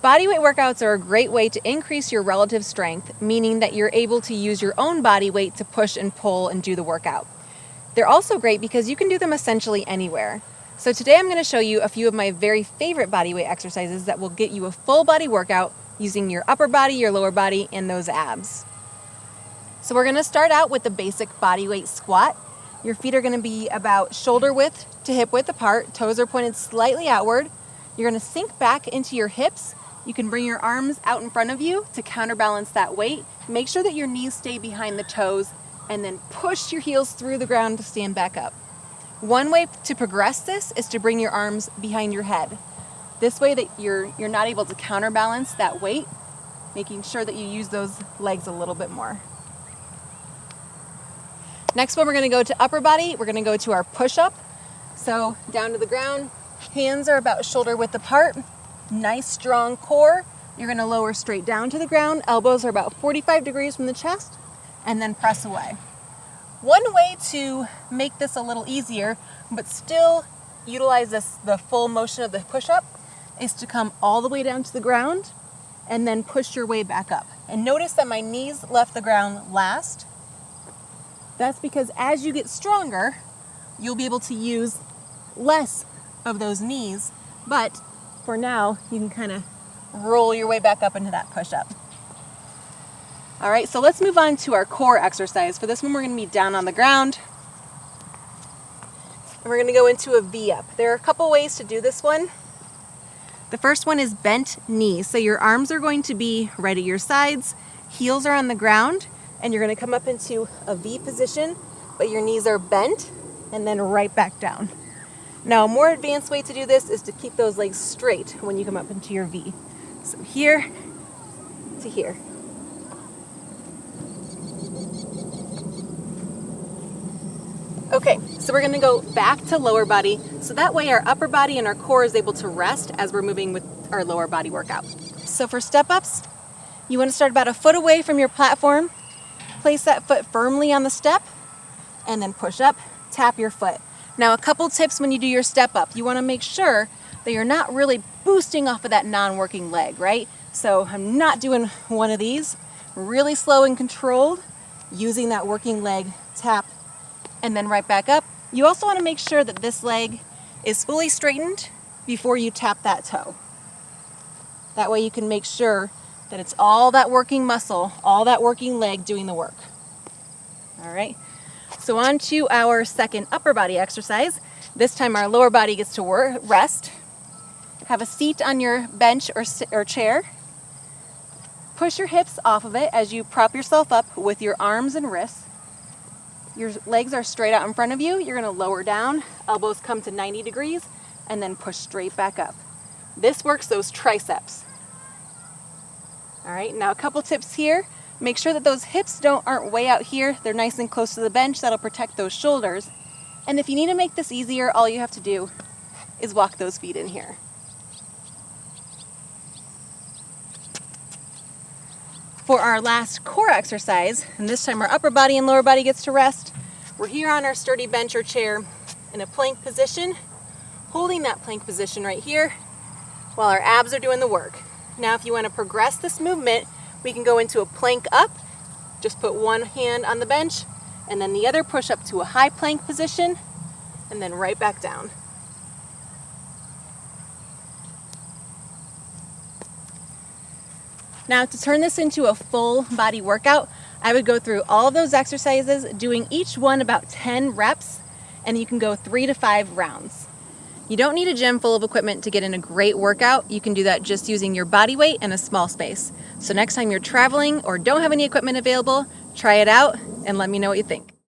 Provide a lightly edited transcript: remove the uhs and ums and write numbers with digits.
Bodyweight workouts are a great way to increase your relative strength, meaning that you're able to use your own body weight to push and pull and do the workout. They're also great because you can do them essentially anywhere. So today I'm going to show you a few of my very favorite bodyweight exercises that will get you a full body workout using your upper body, your lower body, and those abs. So we're going to start out with the basic bodyweight squat. Your feet are going to be about shoulder width to hip width apart. Toes are pointed slightly outward. You're going to sink back into your hips. You can bring your arms out in front of you to counterbalance that weight. Make sure that your knees stay behind the toes and then push your heels through the ground to stand back up. One way to progress this is to bring your arms behind your head. This way that you're not able to counterbalance that weight, making sure that you use those legs a little bit more. Next one, we're going to go to upper body. We're going to go to our push-up. So down to the ground, hands are about shoulder width apart. Nice strong core. You're going to lower straight down to the ground. Elbows are about 45 degrees from the chest, and then press away. One way to make this a little easier, but still utilize the full motion of the push-up, is to come all the way down to the ground and then push your way back up. And notice that my knees left the ground last. That's because as you get stronger, you'll be able to use less of those knees, but for now, you can kind of roll your way back up into that push-up. All right, so let's move on to our core exercise. For this one, we're going to be down on the ground, and we're going to go into a V-up. There are a couple ways to do this one. The first one is bent knee. So your arms are going to be right at your sides, heels are on the ground, and you're going to come up into a V position, but your knees are bent, and then right back down. Now, a more advanced way to do this is to keep those legs straight when you come up into your V. So here to here. Okay, so we're going to go back to lower body, so that way our upper body and our core is able to rest as we're moving with our lower body workout. So for step-ups, you want to start about a foot away from your platform, place that foot firmly on the step, and then push up, tap your foot. Now, a couple tips when you do your step up. You want to make sure that you're not really boosting off of that non-working leg, right? So I'm not doing one of these. Really slow and controlled, using that working leg, tap, and then right back up. You also want to make sure that this leg is fully straightened before you tap that toe. That way you can make sure that it's all that working muscle, all that working leg doing the work. All right. So on to our second upper body exercise. This time our lower body gets to rest. Have a seat on your bench or chair. Push your hips off of it as you prop yourself up with your arms and wrists. Your legs are straight out in front of you. You're going to lower down, elbows come to 90 degrees, and then push straight back up. This works those triceps. All right, now a couple tips here. Make sure that those hips aren't way out here. They're nice and close to the bench. That'll protect those shoulders. And if you need to make this easier, all you have to do is walk those feet in here. For our last core exercise, and this time our upper body and lower body gets to rest, we're here on our sturdy bench or chair in a plank position, holding that plank position right here while our abs are doing the work. Now, if you want to progress this movement, we can go into a plank up. Just put one hand on the bench and then the other push up to a high plank position and then right back down. Now, to turn this into a full body workout, I would go through all of those exercises, doing each one about 10 reps, and you can go 3 to 5 rounds. You don't need a gym full of equipment to get in a great workout. You can do that just using your body weight and a small space. So next time you're traveling or don't have any equipment available, try it out and let me know what you think.